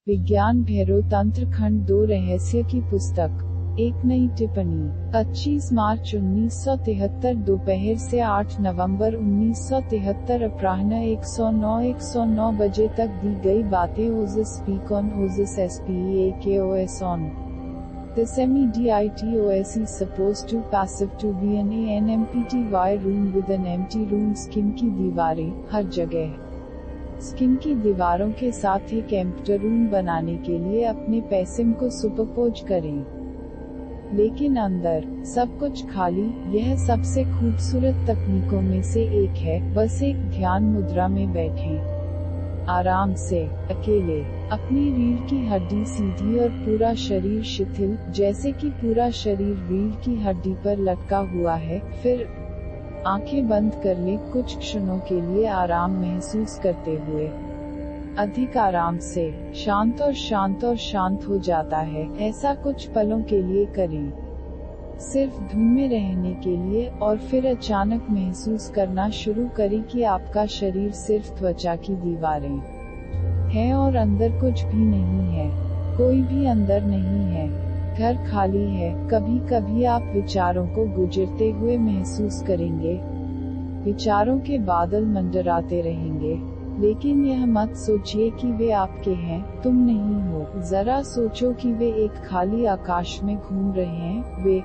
विज्ञान भैरव तंत्र खंड 2 रहस्य की पुस्तक। एक नई टिप्पणी 25 मार्च 1973 दोपहर से 8 नवंबर 1973 अपराह्न 109 बजे तक दी गई बातें। Ojas speak on Ojas SPEAKOS on The semi-DITOS is supposed to passive to be an ANMPTY room with an empty room। Scheme की दीवारें हर जगह। स्किम की दीवारों के साथ एक एम्प्टी रूम बनाने के लिए अपने पैसिम को सुपरपोज करें, लेकिन अंदर सब कुछ खाली। यह सबसे खूबसूरत तकनीकों में से एक है। बस एक ध्यान मुद्रा में बैठें, आराम से, अकेले, अपनी रीढ़ की हड्डी सीधी और पूरा शरीर शिथिल, जैसे कि पूरा शरीर रीढ़ की हड्डी पर लटका हुआ है। फिर आंखें बंद कर लें, कुछ क्षणों के लिए आराम महसूस करते हुए। अधिक आराम से शांत और शांत हो जाता है। ऐसा कुछ पलों के लिए करें, सिर्फ धुन में रहने के लिए, और फिर अचानक महसूस करना शुरू करें कि आपका शरीर सिर्फ त्वचा की दीवारें है और अंदर कुछ भी नहीं है। कोई भी अंदर नहीं है। घर खाली है। कभी कभी आप विचारों को गुजरते हुए महसूस करेंगे। विचारों के बादल मंडराते रहेंगे, लेकिन यह मत सोचिए कि वे आपके हैं, तुम नहीं हो। जरा सोचो कि वे एक खाली आकाश में घूम रहे हैं। वे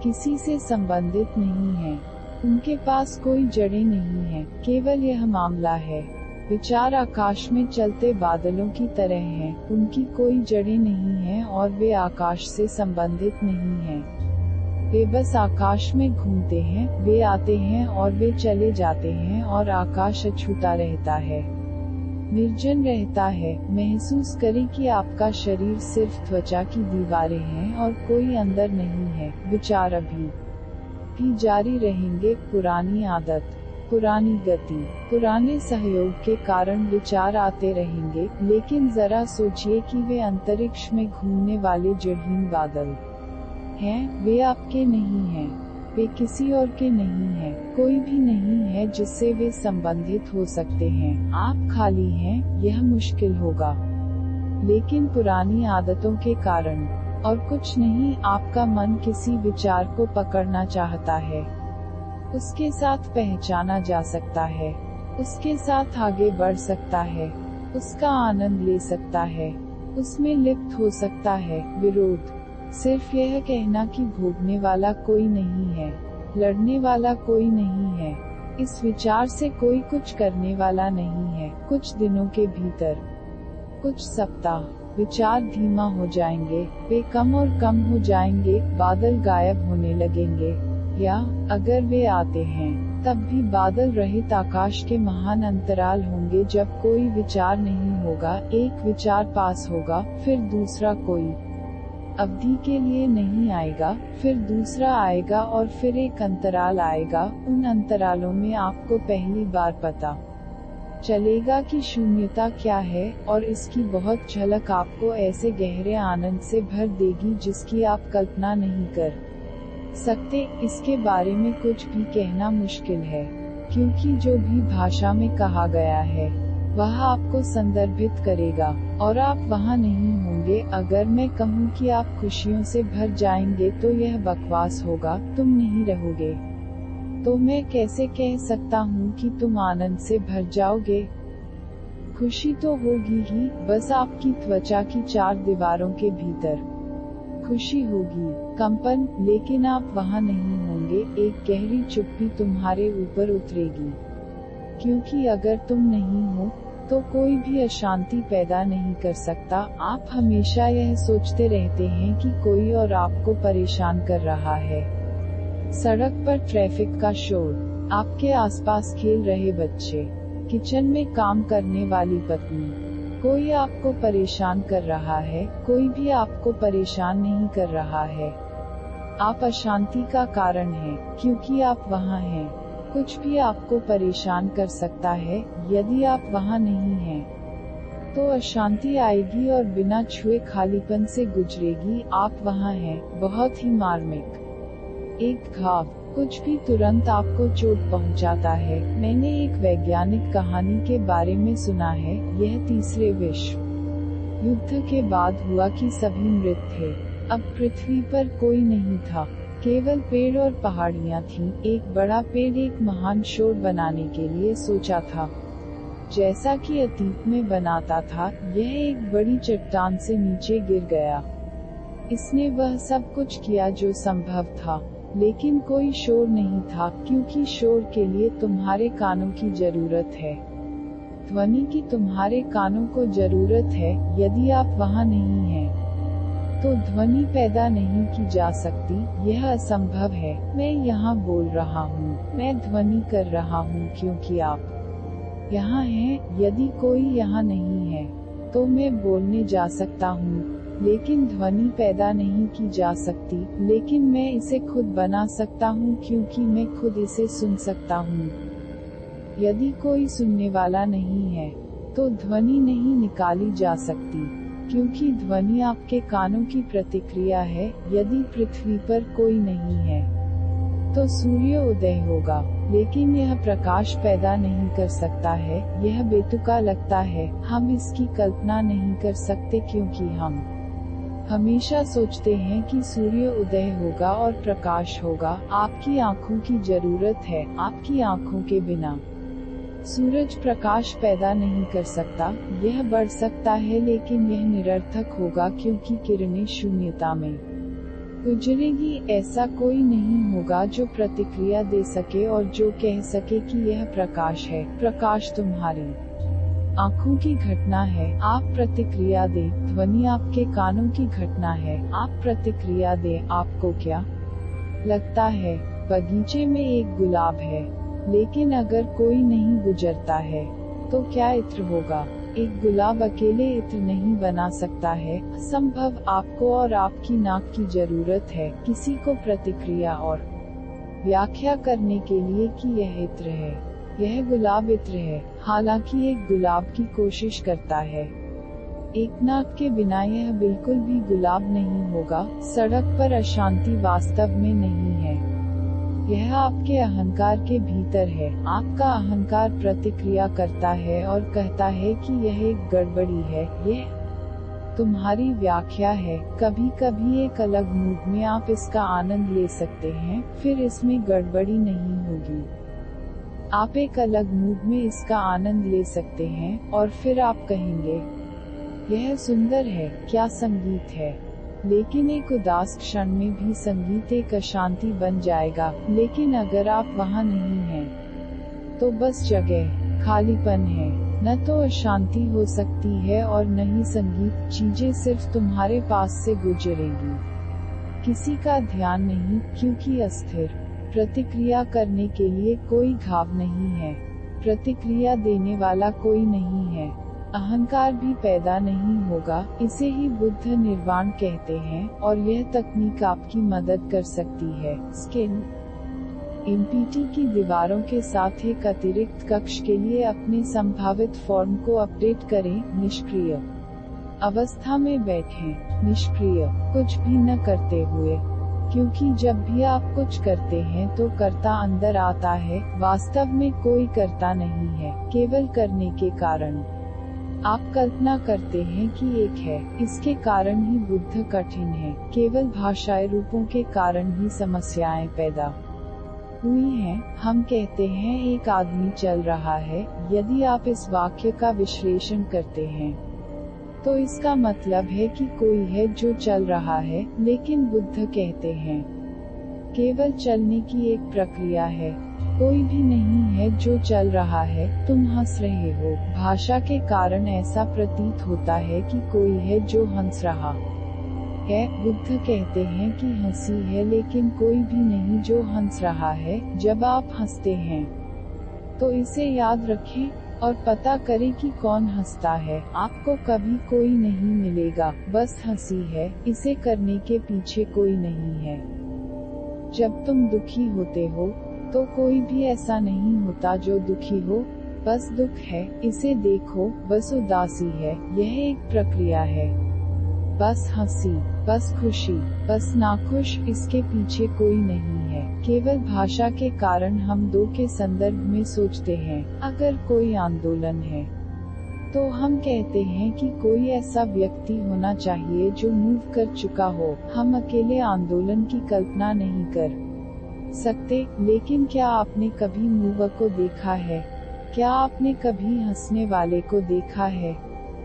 किसी से संबंधित नहीं हैं। उनके पास कोई जड़ें नहीं हैं। केवल यह मामला है। विचार आकाश में चलते बादलों की तरह हैं। उनकी कोई जड़ें नहीं हैं और वे आकाश से संबंधित नहीं हैं। वे बस आकाश में घूमते हैं। वे आते हैं और वे चले जाते हैं और आकाश अछूता रहता है, निर्जन रहता है। महसूस करें कि आपका शरीर सिर्फ त्वचा की दीवारें हैं और कोई अंदर नहीं है। विचार अभी भी जारी रहेंगे। पुरानी आदत, पुरानी गति, पुराने सहयोग के कारण विचार आते रहेंगे, लेकिन जरा सोचिए कि वे अंतरिक्ष में घूमने वाले जड़हीन बादल हैं। वे आपके नहीं हैं। वे किसी और के नहीं हैं। कोई भी नहीं है जिससे वे संबंधित हो सकते हैं। आप खाली हैं। यह मुश्किल होगा, लेकिन पुरानी आदतों के कारण, और कुछ नहीं। आपका मन किसी विचार को पकड़ना चाहता है, उसके साथ पहचाना जा सकता है, उसके साथ आगे बढ़ सकता है, उसका आनंद ले सकता है, उसमें लिप्त हो सकता है। विरोध, सिर्फ यह कहना कि भोगने वाला कोई नहीं है, लड़ने वाला कोई नहीं है, इस विचार से कोई कुछ करने वाला नहीं है। कुछ दिनों के भीतर, कुछ सप्ताह, विचार धीमा हो जाएंगे। वे कम और कम हो जाएंगे। बादल गायब होने लगेंगे, या अगर वे आते हैं, तब भी बादल रहित आकाश के महान अंतराल होंगे जब कोई विचार नहीं होगा। एक विचार पास होगा, फिर दूसरा कोई अवधि के लिए नहीं आएगा, फिर दूसरा आएगा और फिर एक अंतराल आएगा। उन अंतरालों में आपको पहली बार पता चलेगा कि शून्यता क्या है, और इसकी बहुत झलक आपको ऐसे गहरे आनंद से भर देगी जिसकी आप कल्पना नहीं कर सकते। इसके बारे में कुछ भी कहना मुश्किल है, क्योंकि जो भी भाषा में कहा गया है वह आपको संदर्भित करेगा, और आप वहां नहीं होंगे। अगर मैं कहूँ कि आप खुशियों से भर जाएंगे तो यह बकवास होगा। तुम नहीं रहोगे, तो मैं कैसे कह सकता हूँ कि तुम आनंद से भर जाओगे? खुशी तो होगी ही, बस आपकी त्वचा की 4 दीवारों के भीतर खुशी होगी, कंपन, लेकिन आप वहां नहीं होंगे। एक गहरी चुप्पी तुम्हारे ऊपर उतरेगी, क्योंकि अगर तुम नहीं हो तो कोई भी अशांति पैदा नहीं कर सकता। आप हमेशा यह सोचते रहते हैं कि कोई और आपको परेशान कर रहा है। सड़क पर ट्रैफिक का शोर, आपके आसपास खेल रहे बच्चे, किचन में काम करने वाली पत्नी, कोई आपको परेशान कर रहा है। कोई भी आपको परेशान नहीं कर रहा है। आप अशांति का कारण हैं, क्योंकि आप वहां हैं। कुछ भी आपको परेशान कर सकता है। यदि आप वहां नहीं हैं, तो अशांति आएगी और बिना छुए खालीपन से गुजरेगी। आप वहां हैं, बहुत ही मार्मिक। एक घाव, कुछ भी तुरंत आपको चोट पहुंचाता है। मैंने एक वैज्ञानिक कहानी के बारे में सुना है। यह तीसरे विश्व युद्ध के बाद हुआ कि सभी मृत थे। अब पृथ्वी पर कोई नहीं था, केवल पेड़ और पहाड़ियाँ थीं। एक बड़ा पेड़ एक महान शोर बनाने के लिए सोचा था, जैसा कि अतीत में बनाता था। यह एक बड़ी चट्टान से नीचे गिर गया। इसने वह सब कुछ किया जो संभव था, लेकिन कोई शोर नहीं था, क्योंकि शोर के लिए तुम्हारे कानों की जरूरत है। ध्वनि की तुम्हारे कानों को जरूरत है। यदि आप वहाँ नहीं हैं, तो ध्वनि पैदा नहीं की जा सकती। यह असंभव है। मैं यहाँ बोल रहा हूँ, मैं ध्वनि कर रहा हूँ क्योंकि आप यहाँ हैं। यदि कोई यहाँ नहीं है, तो मैं बोलने जा सकता हूँ, लेकिन ध्वनि पैदा नहीं की जा सकती। लेकिन मैं इसे खुद बना सकता हूँ, क्योंकि मैं खुद इसे सुन सकता हूँ। यदि कोई सुनने वाला नहीं है, तो ध्वनि नहीं निकाली जा सकती, क्योंकि ध्वनि आपके कानों की प्रतिक्रिया है। यदि पृथ्वी पर कोई नहीं है, तो सूर्य उदय होगा, लेकिन यह प्रकाश पैदा नहीं कर सकता है। यह बेतुका लगता है, हम इसकी कल्पना नहीं कर सकते, क्योंकि हम हमेशा सोचते हैं कि सूर्य उदय होगा और प्रकाश होगा। आपकी आँखों की जरूरत है। आपकी आँखों के बिना सूरज प्रकाश पैदा नहीं कर सकता। यह बढ़ सकता है, लेकिन यह निरर्थक होगा, क्योंकि किरणें शून्यता में गुजरेगी। ऐसा कोई नहीं होगा जो प्रतिक्रिया दे सके और जो कह सके कि यह प्रकाश है। प्रकाश तुम्हारी आँखों की घटना है। आप प्रतिक्रिया दे। ध्वनि आपके कानों की घटना है। आप प्रतिक्रिया दे। आपको क्या लगता है? बगीचे में एक गुलाब है, लेकिन अगर कोई नहीं गुजरता है, तो क्या इत्र होगा? एक गुलाब अकेले इत्र नहीं बना सकता है। असंभव। आपको और आपकी नाक की जरूरत है, किसी को प्रतिक्रिया और व्याख्या करने के लिए कि यह इत्र है, यह गुलाब इत्र है। हालांकि एक गुलाब की कोशिश करता है। एक नाक के बिना यह बिल्कुल भी गुलाब नहीं होगा। सड़क पर अशांति वास्तव में नहीं है। यह आपके अहंकार के भीतर है। आपका अहंकार प्रतिक्रिया करता है और कहता है कि यह एक गड़बड़ी है। यह तुम्हारी व्याख्या है। कभी कभी एक अलग मूड में आप इसका आनंद ले सकते हैं, फिर इसमें गड़बड़ी नहीं होगी। आप एक अलग मूड में इसका आनंद ले सकते हैं, और फिर आप कहेंगे, यह सुंदर है, क्या संगीत है। लेकिन एक उदास क्षण में भी संगीत एक अशांति बन जाएगा। लेकिन अगर आप वहाँ नहीं हैं, तो बस जगह, खालीपन है। न तो अशांति हो सकती है और न ही संगीत। चीजें सिर्फ तुम्हारे पास से गुजरेगी, किसी का ध्यान नहीं, क्योंकि अस्थिर। प्रतिक्रिया करने के लिए कोई घाव नहीं है। प्रतिक्रिया देने वाला कोई नहीं है। अहंकार भी पैदा नहीं होगा। इसे ही बुद्ध निर्वाण कहते हैं, और यह तकनीक आपकी मदद कर सकती है। स्किन एमपीटी की दीवारों के साथ एक अतिरिक्त कक्ष के लिए अपने संभावित फॉर्म को अपडेट करें। निष्क्रिय अवस्था में बैठें। निष्क्रिय, कुछ भी न करते हुए, क्योंकि जब भी आप कुछ करते हैं तो कर्ता अंदर आता है। वास्तव में कोई कर्ता नहीं है, केवल करने के कारण आप कल्पना करते हैं कि एक है। इसके कारण ही बुद्ध कठिन है। केवल भाषाई रूपों के कारण ही समस्याएं पैदा हुई हैं। हम कहते हैं एक आदमी चल रहा है। यदि आप इस वाक्य का विश्लेषण करते हैं, तो इसका मतलब है कि कोई है जो चल रहा है। लेकिन बुद्ध कहते हैं, केवल चलने की एक प्रक्रिया है, कोई भी नहीं है जो चल रहा है। तुम हंस रहे हो। भाषा के कारण ऐसा प्रतीत होता है कि कोई है जो हंस रहा है। बुद्ध कहते हैं कि हंसी है, लेकिन कोई भी नहीं जो हंस रहा है। जब आप हंसते हैं, तो इसे याद रखें और पता करें कि कौन हंसता है। आपको कभी कोई नहीं मिलेगा, बस हंसी है। इसे करने के पीछे कोई नहीं है। जब तुम दुखी होते हो, तो कोई भी ऐसा नहीं होता जो दुखी हो, बस दुख है। इसे देखो, बस उदासी है। यह एक प्रक्रिया है। बस हंसी, बस खुशी, बस नाखुश। इसके पीछे कोई नहीं है। केवल भाषा के कारण हम दो के संदर्भ में सोचते हैं। अगर कोई आंदोलन है, तो हम कहते हैं कि कोई ऐसा व्यक्ति होना चाहिए जो मूव कर चुका हो। हम अकेले आंदोलन की कल्पना नहीं कर सकते, लेकिन क्या आपने कभी मूवर को देखा है? क्या आपने कभी हंसने वाले को देखा है?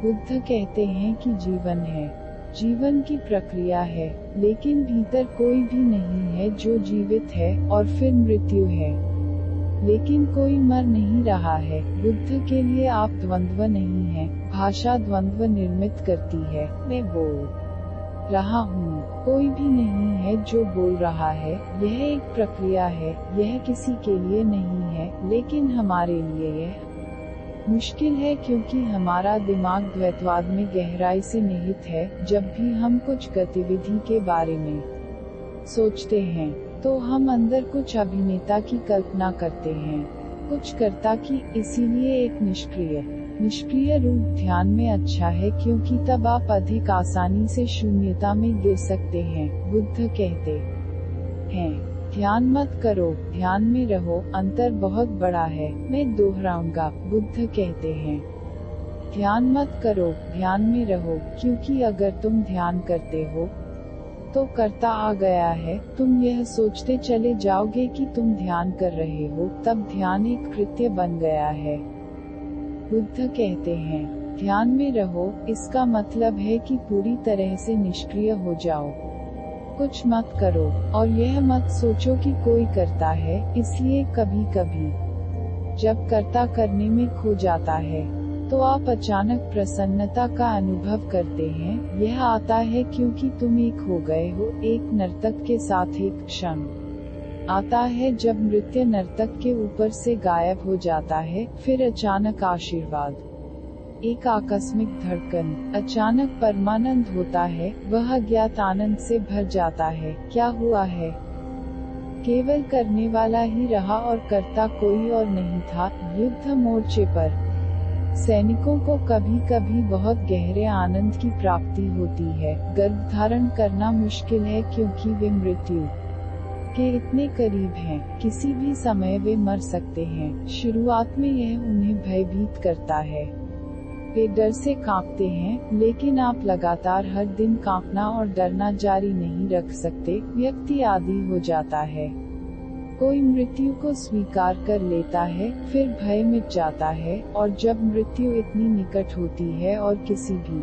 बुद्ध कहते हैं कि जीवन है, जीवन की प्रक्रिया है, लेकिन भीतर कोई भी नहीं है जो जीवित है, और फिर मृत्यु है, लेकिन कोई मर नहीं रहा है। बुद्ध के लिए आप द्वंद्व नहीं है, भाषा द्वंद्व निर्मित करती है। मैं बोल रहा हूँ, कोई भी नहीं है जो बोल रहा है। यह एक प्रक्रिया है, यह किसी के लिए नहीं है, लेकिन हमारे लिए यह मुश्किल है क्योंकि हमारा दिमाग द्वैतवाद में गहराई से निहित है। जब भी हम कुछ गतिविधि के बारे में सोचते हैं, तो हम अंदर कुछ अभिनेता की कल्पना करते हैं, कुछ कर्ता की। इसीलिए एक निष्क्रिय रूप ध्यान में अच्छा है, क्योंकि तब आप अधिक आसानी से शून्यता में गिर सकते हैं। बुद्ध कहते हैं, ध्यान मत करो, ध्यान में रहो, अंतर बहुत बड़ा है। मैं दोहराऊंगा, बुद्ध कहते हैं, ध्यान मत करो, ध्यान में रहो, क्योंकि अगर तुम ध्यान करते हो तो कर्ता आ गया है। तुम यह सोचते चले जाओगे कि तुम ध्यान कर रहे हो, तब ध्यान एक कृत्य बन गया है। बुद्ध कहते हैं, ध्यान में रहो, इसका मतलब है कि पूरी तरह से निष्क्रिय हो जाओ, कुछ मत करो, और यह मत सोचो कि कोई करता है। इसलिए कभी कभी जब कर्ता करने में खो जाता है, तो आप अचानक प्रसन्नता का अनुभव करते हैं। यह आता है क्योंकि तुम एक हो गए हो। एक नर्तक के साथ एक क्षण आता है जब नृत्य नर्तक के ऊपर से गायब हो जाता है, फिर अचानक आशीर्वाद, एक आकस्मिक धड़कन, अचानक परमानंद होता है, वह अज्ञात आनंद से भर जाता है। क्या हुआ है? केवल करने वाला ही रहा और कर्ता कोई और नहीं था। युद्ध मोर्चे पर सैनिकों को कभी कभी बहुत गहरे आनंद की प्राप्ति होती है। गर्भधारण करना मुश्किल है क्योंकि वे मृत्यु के इतने करीब हैं, किसी भी समय वे मर सकते हैं। शुरुआत में यह उन्हें भयभीत करता है, वे डर से कांपते हैं, लेकिन आप लगातार हर दिन कांपना और डरना जारी नहीं रख सकते। व्यक्ति आदी हो जाता है, कोई मृत्यु को स्वीकार कर लेता है, फिर भय मिट जाता है, और जब मृत्यु इतनी निकट होती है और किसी भी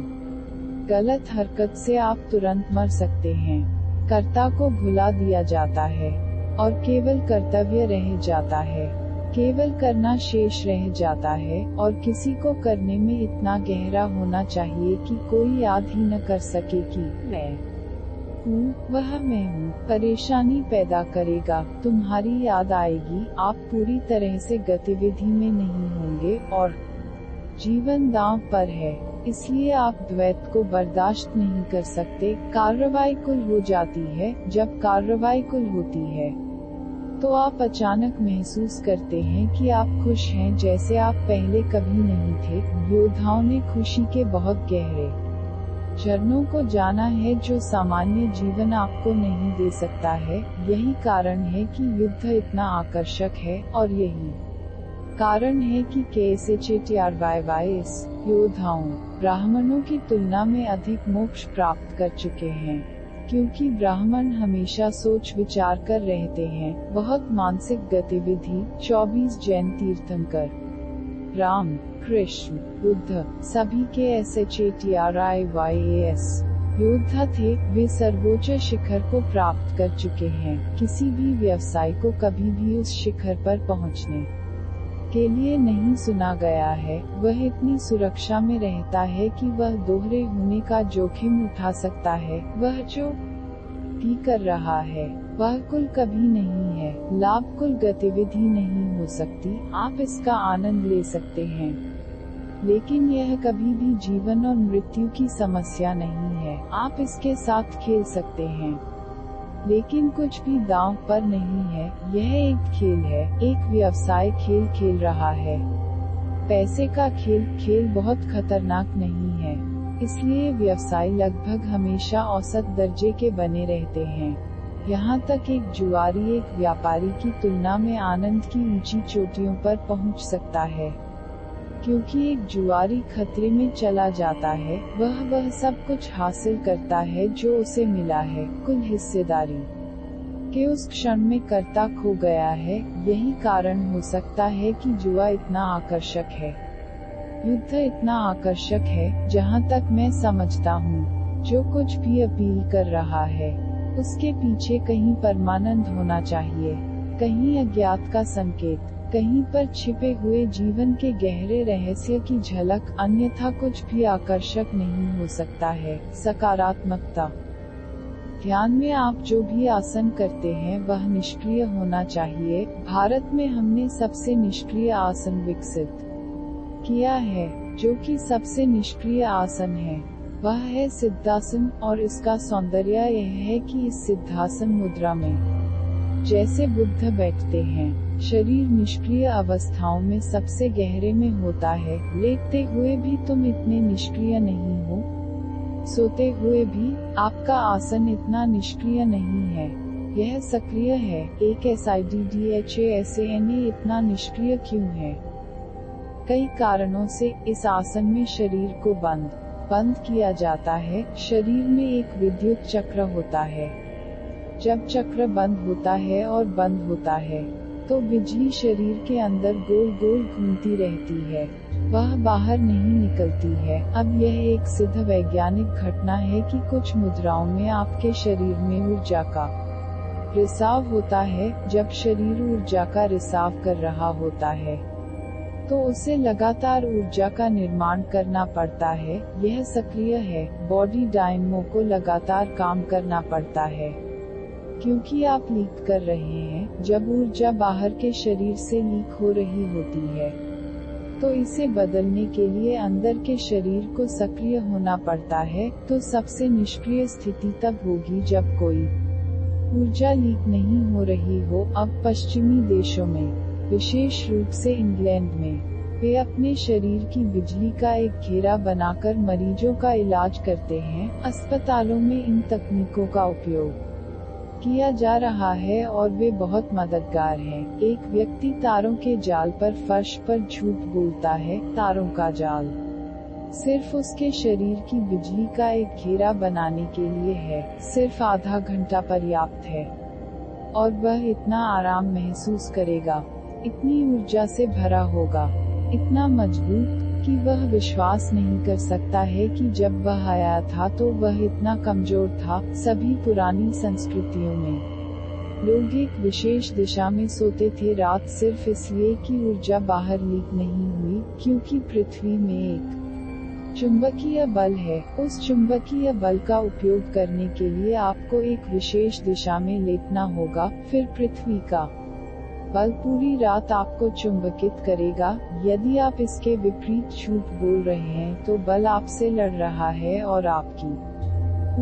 गलत हरकत से आप तुरंत मर सकते हैं, कर्ता को भुला दिया जाता है और केवल कर्तव्य रह जाता है, केवल करना शेष रह जाता है, और किसी को करने में इतना गहरा होना चाहिए कि कोई याद ही न कर सके कि मैं हूँ, वह मैं हूँ। परेशानी पैदा करेगा, तुम्हारी याद आएगी, आप पूरी तरह से गतिविधि में नहीं होंगे और जीवन दांव पर है। इसलिए आप द्वैत को बर्दाश्त नहीं कर सकते। कार्रवाई कुल हो जाती है। जब कार्रवाई कुल होती है, तो आप अचानक महसूस करते हैं कि आप खुश हैं जैसे आप पहले कभी नहीं थे। योद्धाओं ने खुशी के बहुत गहरे चरणों को जाना है जो सामान्य जीवन आपको नहीं दे सकता है। यही कारण है कि युद्ध इतना आकर्षक है, और यही कारण है कि KSHATRYYS योद्धाओं ब्राह्मणों की तुलना में अधिक मोक्ष प्राप्त कर चुके हैं, क्योंकि ब्राह्मण हमेशा सोच विचार कर रहते हैं, बहुत मानसिक गतिविधि। 24 जैन तीर्थंकर, राम कृष्ण बुद्ध सभी के SHATRYYAS योद्धा थे। वे सर्वोच्च शिखर को प्राप्त कर चुके हैं। किसी भी व्यवसाय को कभी भी उस शिखर पर पहुंचने के लिए नहीं सुना गया है। वह इतनी सुरक्षा में रहता है कि वह दोहरे होने का जोखिम उठा सकता है। वह जो भी कर रहा है, वह कुल कभी नहीं है। लाभ कुल गतिविधि नहीं हो सकती। आप इसका आनंद ले सकते हैं, लेकिन यह कभी भी जीवन और मृत्यु की समस्या नहीं है। आप इसके साथ खेल सकते हैं, लेकिन कुछ भी दांव पर नहीं है। यह एक खेल है, एक व्यवसाय खेल खेल रहा है। पैसे का खेल बहुत खतरनाक नहीं है, इसलिए व्यवसाय लगभग हमेशा औसत दर्जे के बने रहते हैं। यहाँ तक एक जुआरी एक व्यापारी की तुलना में आनंद की ऊंची चोटियों पर पहुँच सकता है। क्योंकि एक जुआरी खतरे में चला जाता है, वह सब कुछ हासिल करता है जो उसे मिला है, कुल हिस्सेदारी के उस क्षण में कर्ता खो गया है। यही कारण हो सकता है कि जुआ इतना आकर्षक है, युद्ध इतना आकर्षक है। जहाँ तक मैं समझता हूँ, जो कुछ भी अपील कर रहा है, उसके पीछे कहीं परमानंद होना चाहिए, कहीं अज्ञात का संकेत, कहीं पर छिपे हुए जीवन के गहरे रहस्य की झलक, अन्यथा कुछ भी आकर्षक नहीं हो सकता है। सकारात्मकता। ध्यान में आप जो भी आसन करते हैं वह निष्क्रिय होना चाहिए। भारत में हमने सबसे निष्क्रिय आसन विकसित किया है, जो कि सबसे निष्क्रिय आसन है, वह है सिद्धासन। और इसका सौंदर्य यह है कि इस सिद्धासन मुद्रा में जैसे बुद्ध बैठते हैं, शरीर निष्क्रिय अवस्थाओं में सबसे गहरे में होता है। लेटते हुए भी तुम इतने निष्क्रिय नहीं हो, सोते हुए भी आपका आसन इतना निष्क्रिय नहीं है, यह सक्रिय है। एक SIDDHASANA इतना निष्क्रिय क्यों है? कई कारणों से इस आसन में शरीर को बंद किया जाता है। शरीर में एक विद्युत चक्र होता है। जब चक्र बंद होता है और बंद होता है, तो बिजली शरीर के अंदर गोल गोल घूमती रहती है, वह बाहर नहीं निकलती है। अब यह एक सिद्ध वैज्ञानिक घटना है कि कुछ मुद्राओं में आपके शरीर में ऊर्जा का रिसाव होता है। जब शरीर ऊर्जा का रिसाव कर रहा होता है, तो उसे लगातार ऊर्जा का निर्माण करना पड़ता है। यह सक्रिय है। बॉडी डायनमो को लगातार काम करना पड़ता है, क्योंकि आप लीक कर रहे हैं। जब ऊर्जा बाहर के शरीर से लीक हो रही होती है, तो इसे बदलने के लिए अंदर के शरीर को सक्रिय होना पड़ता है। तो सबसे निष्क्रिय स्थिति तब होगी जब कोई ऊर्जा लीक नहीं हो रही हो। अब पश्चिमी देशों में, विशेष रूप से इंग्लैंड में, वे अपने शरीर की बिजली का एक घेरा बनाकर मरीजों का इलाज करते हैं। अस्पतालों में इन तकनीकों का उपयोग किया जा रहा है और वे बहुत मददगार हैं। एक व्यक्ति तारों के जाल पर फर्श पर झूठ बोलता है। तारों का जाल सिर्फ उसके शरीर की बिजली का एक घेरा बनाने के लिए है। सिर्फ आधा घंटा पर्याप्त है और वह इतना आराम महसूस करेगा, इतनी ऊर्जा से भरा होगा, इतना मजबूत कि वह विश्वास नहीं कर सकता है कि जब वह आया था तो वह इतना कमजोर था। सभी पुरानी संस्कृतियों में लोग एक विशेष दिशा में सोते थे रात, सिर्फ इसलिए कि ऊर्जा बाहर लीक नहीं हुई, क्योंकि पृथ्वी में एक चुंबकीय बल है। उस चुंबकीय बल का उपयोग करने के लिए आपको एक विशेष दिशा में लेटना होगा। फिर पृथ्वी का बल पूरी रात आपको चुंबकित करेगा। यदि आप इसके विपरीत झूठ बोल रहे हैं तो बल आपसे लड़ रहा है और आपकी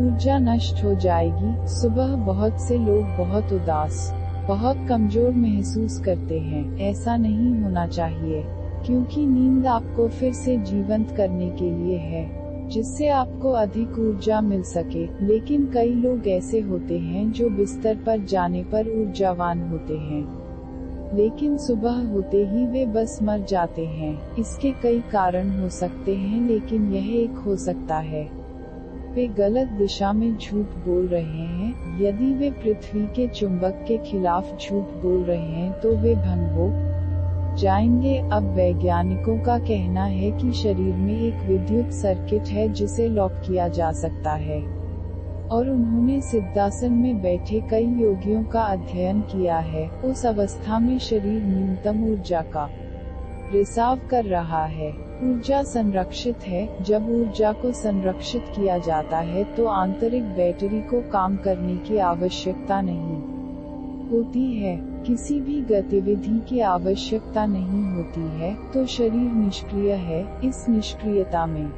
ऊर्जा नष्ट हो जाएगी। सुबह बहुत से लोग बहुत उदास, बहुत कमजोर महसूस करते हैं। ऐसा नहीं होना चाहिए, क्योंकि नींद आपको फिर से जीवंत करने के लिए है, जिससे आपको अधिक ऊर्जा मिल सके। लेकिन कई लोग ऐसे होते हैं जो बिस्तर पर जाने पर ऊर्जावान होते हैं, लेकिन सुबह होते ही वे बस मर जाते हैं। इसके कई कारण हो सकते हैं, लेकिन यह एक हो सकता है, वे गलत दिशा में झूठ बोल रहे हैं। यदि वे पृथ्वी के चुंबक के खिलाफ झूठ बोल रहे हैं तो वे भंग हो जाएंगे। अब वैज्ञानिकों का कहना है कि शरीर में एक विद्युत सर्किट है जिसे लॉक किया जा सकता है, और उन्होंने सिद्धासन में बैठे कई योगियों का अध्ययन किया है। उस अवस्था में शरीर न्यूनतम ऊर्जा का रिसाव कर रहा है, ऊर्जा संरक्षित है। जब ऊर्जा को संरक्षित किया जाता है तो आंतरिक बैटरी को काम करने की आवश्यकता नहीं होती है, किसी भी गतिविधि की आवश्यकता नहीं होती है, तो शरीर निष्क्रिय है। इस निष्क्रियता में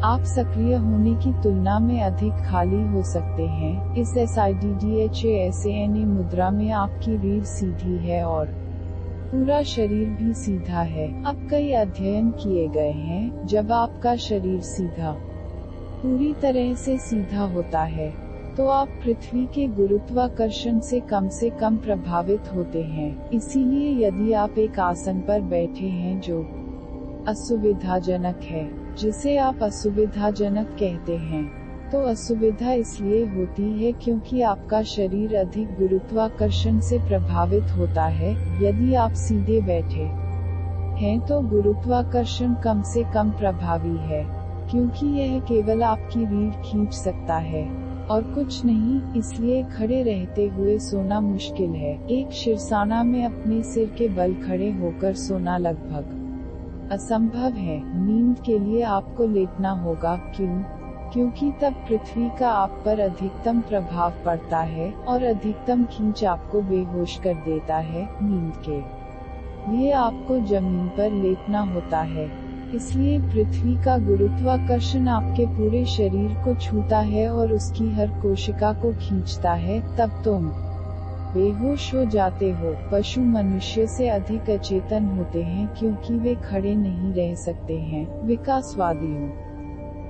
आप सक्रिय होने की तुलना में अधिक खाली हो सकते हैं। इस SIDDHASANA मुद्रा में आपकी रीढ़ सीधी है और पूरा शरीर भी सीधा है। अब कई अध्ययन किए गए हैं, जब आपका शरीर सीधा, पूरी तरह से सीधा होता है, तो आप पृथ्वी के गुरुत्वाकर्षण से कम प्रभावित होते हैं। इसीलिए यदि आप एक आसन पर बैठे हैं जो असुविधाजनक है, जिसे आप असुविधाजनक कहते हैं। तो असुविधा इसलिए होती है क्योंकि आपका शरीर अधिक गुरुत्वाकर्षण से प्रभावित होता है। यदि आप सीधे बैठे हैं तो गुरुत्वाकर्षण कम से कम प्रभावी है, क्योंकि यह केवल आपकी रीढ़ खींच सकता है और कुछ नहीं। इसलिए खड़े रहते हुए सोना मुश्किल है। एक शीर्षासन में अपने सिर के बल खड़े होकर सोना लगभग असंभव है। नींद के लिए आपको लेटना होगा। क्यों? क्योंकि तब पृथ्वी का आप पर अधिकतम प्रभाव पड़ता है और अधिकतम खींच आपको बेहोश कर देता है। नींद के लिए आपको जमीन पर लेटना होता है। इसलिए पृथ्वी का गुरुत्वाकर्षण आपके पूरे शरीर को छूता है और उसकी हर कोशिका को खींचता है। तब तुम बेहोश हो जाते हो। पशु मनुष्य से अधिक अचेतन होते हैं क्योंकि वे खड़े नहीं रह सकते हैं। विकासवादियों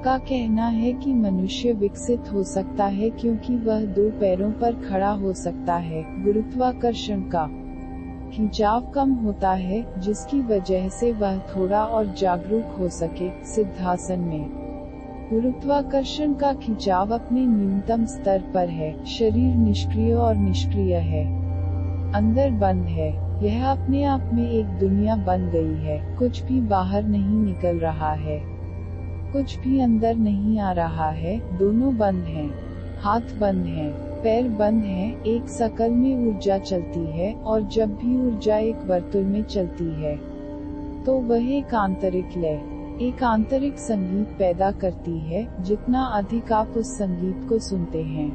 का कहना है कि मनुष्य विकसित हो सकता है क्योंकि वह 2 पैरों पर खड़ा हो सकता है। गुरुत्वाकर्षण का खिंचाव कम होता है, जिसकी वजह से वह थोड़ा और जागरूक हो सके। सिद्धासन में गुरुत्वाकर्षण का खिंचाव अपने न्यूनतम स्तर पर है। शरीर निष्क्रिय और निष्क्रिय है, अंदर बंद है। यह अपने आप में एक दुनिया बन गई है। कुछ भी बाहर नहीं निकल रहा है, कुछ भी अंदर नहीं आ रहा है। दोनों बंद हैं, हाथ बंद हैं, पैर बंद हैं। एक सकल में ऊर्जा चलती है और जब भी ऊर्जा एक वर्तुल में चलती है तो वह एक आंतरिक लय, एक आंतरिक संगीत पैदा करती है। जितना अधिक आप उस संगीत को सुनते हैं,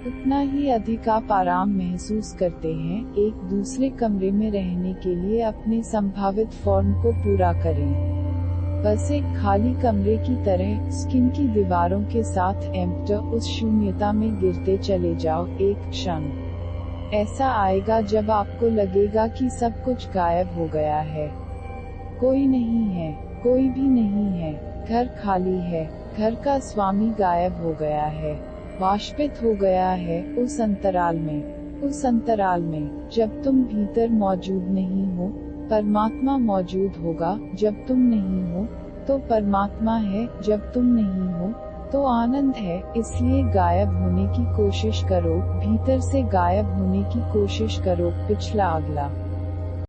उतना ही अधिक आप आराम महसूस करते हैं। एक दूसरे कमरे में रहने के लिए अपने संभावित फॉर्म को पूरा करें। बस एक खाली कमरे की तरह स्किन की दीवारों के साथ एम्प्टी उस शून्यता में गिरते चले जाओ। एक क्षण ऐसा आएगा जब आपको लगेगा कि सब कुछ गायब हो गया है। कोई नहीं है, कोई भी नहीं है। घर खाली है, घर का स्वामी गायब हो गया है, वाष्पित हो गया है। उस अंतराल में जब तुम भीतर मौजूद नहीं हो, परमात्मा मौजूद होगा। जब तुम नहीं हो तो परमात्मा है, जब तुम नहीं हो तो आनंद है। इसलिए गायब होने की कोशिश करो, भीतर से गायब होने की कोशिश करो। पिछला अगला